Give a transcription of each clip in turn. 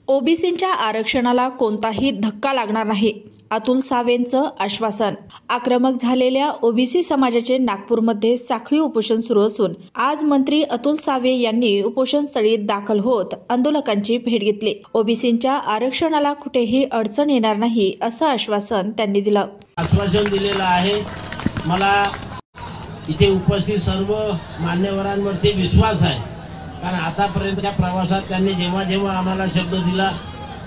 ओबीसींच्या आरक्षणाला कोणताही धक्का लागणार नाही, अतुल सावेंचं आश्वासन। आक्रमक झालेल्या ओबीसी समाजाचे नागपूरमध्ये साखळी उपोषण सुरू असून आज मंत्री अतुल सावे यांनी उपोषणस्थळी दाखल होत आंदोलकांची भेट घेतली। ओबीसींच्या आरक्षणाला कुठेही अडचण येणार नाही असं आश्वासन त्यांनी दिलं। आश्वासन दिलेलं आहे। मला इथे उपस्थित सर्व मान्यवरांवरती विश्वास आहे, कारण आतापर्यंतच्या प्रवासात त्यांनी जेव्हा जेव्हा आम्हाला शब्द दिला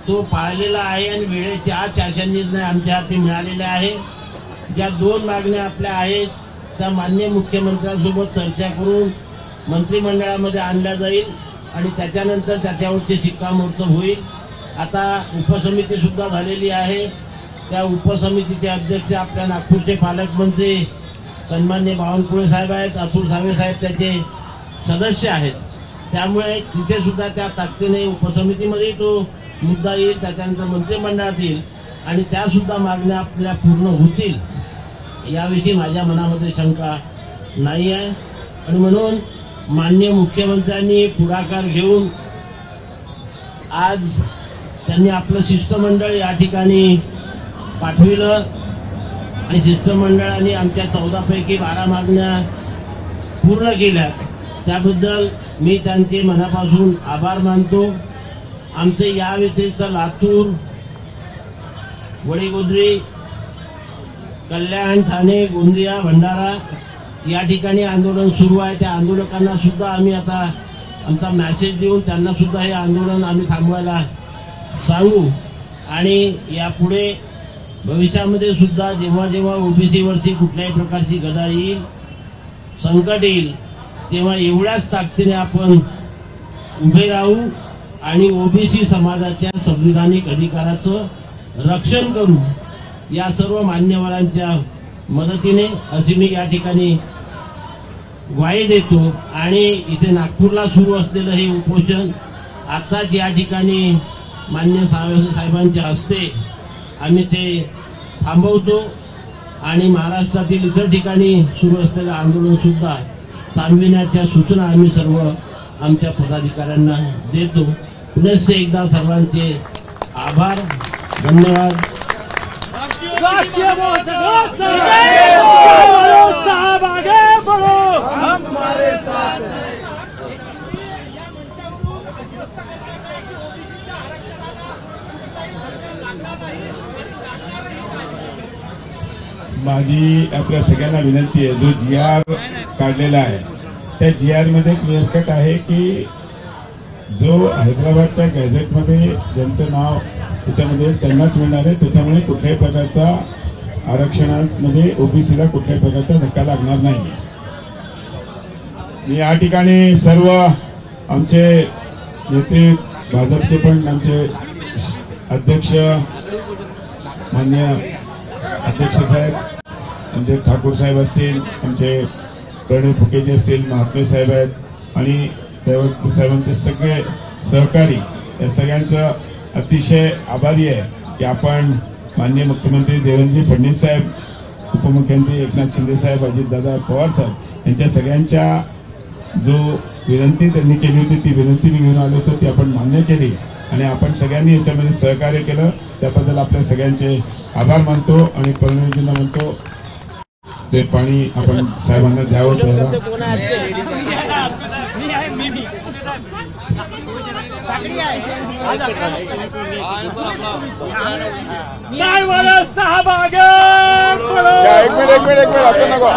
तो पाळलेला आहे आणि वेळेच्या आत शासन निर्णय आमच्या हाती मिळालेले आहे। ज्या दोन मागण्या आपल्या आहेत त्या माननीय मुख्यमंत्र्यांसोबत चर्चा करून मंत्रिमंडळामध्ये आणल्या जाईल आणि त्याच्यानंतर त्याच्यावरती शिक्कामोर्तब होईल। आता उपसमिती सुद्धा झालेली आहे। त्या उपसमितीचे अध्यक्ष आपल्या नागपूरचे पालकमंत्री सन्माननीय बावनकुळे साहेब आहेत, अतुल सावे साहेब त्याचे सदस्य आहेत। त्यामुळे तिथे सुद्धा त्या ताकदीने उपसमितीमध्ये तो मुद्दा येईल, त्याच्यानंतर मंत्रिमंडळात येईल आणि त्या सुद्धा मागण्या आपल्या पूर्ण होतील याविषयी माझ्या मनामध्ये शंका नाही आहे। आणि म्हणून माननीय मुख्यमंत्र्यांनी पुढाकार घेऊन आज त्यांनी आपलं शिष्टमंडळ या ठिकाणी पाठविलं आणि शिष्टमंडळाने आमच्या 14 पैकी 12 मागण्या पूर्ण केल्या। त्याबद्दल मी त्यांचे मनापासून आभार मानतो। आमचे या व्यतिरिक्त लातूर, वडीगोद्री, कल्याण, ठाणे, गोंदिया, भंडारा या ठिकाणी आंदोलन सुरू आहे। त्या आंदोलकांना सुद्धा आम्ही आता आमचा मेसेज देऊन त्यांना सुद्धा हे आंदोलन आम्ही थांबवायला सांगू आणि यापुढे भविष्यामध्ये सुद्धा जेव्हा जेव्हा ओबीसी वरती कुठल्याही प्रकारची गदा येईल, संकट येईल, तेव्हा एवढ्याच ताकदीने आपण उभे राहू आणि ओबीसी समाजाच्या संविधानिक अधिकाराचं रक्षण करू या सर्व मान्यवरांच्या मदतीने अशी मी या ठिकाणी ग्वाही देतो। आणि इथे नागपूरला सुरू असलेलं हे उपोषण आताच या ठिकाणी मान्य साहेबांच्या हस्ते आम्ही ते थांबवतो आणि महाराष्ट्रातील इतर ठिकाणी सुरू असलेलं आंदोलन सुद्धा थांबविण्याच्या सूचना आम्ही सर्व आमच्या पदाधिकाऱ्यांना देतो। पुनश्च एकदा सर्वांचे आभार, धन्यवाद। माझी आपल्या सगळ्यांना विनंती आहे, जो GR काढलेला आहे त्या GR मध्ये क्लिअर कट आहे की जो हैदराबादच्या गॅझेटमध्ये ज्यांचं नाव त्याच्यामध्ये त्यांनाच मिळणार आहे, त्याच्यामुळे कुठल्याही प्रकारचा आरक्षणामध्ये ओबीसीला कुठल्याही प्रकारचा धक्का लागणार नाही। मी या ठिकाणी सर्व आमचे नेते, भाजपचे पण आमचे अध्यक्ष मान्य अध्यक्ष साहेब, आमचे ठाकूर साहेब असतील, आमचे प्रणव फुकेजी असतील, महात्मे साहेब आहेत आणि साहेबांचे सगळे सहकारी, या सगळ्यांचं अतिशय आभारी आहे की आपण माननीय मुख्यमंत्री देवेंद्र फडणवीस साहेब, उपमुख्यमंत्री एकनाथ शिंदे साहेब, अजितदादा पवार साहेब यांच्या सगळ्यांच्या जो विनंती त्यांनी केली होती ती विनंती मी घेऊन आलो होतो, ती आपण मान्य केली आणि आपण सगळ्यांनी याच्यामध्ये सहकार्य केलं, त्याबद्दल आपल्या सगळ्यांचे आभार मानतो। आणि प्रणवजींना म्हणतो ते पाणी आपण साहेबांना द्यावं प्यायला। एक मिनिट असं नको।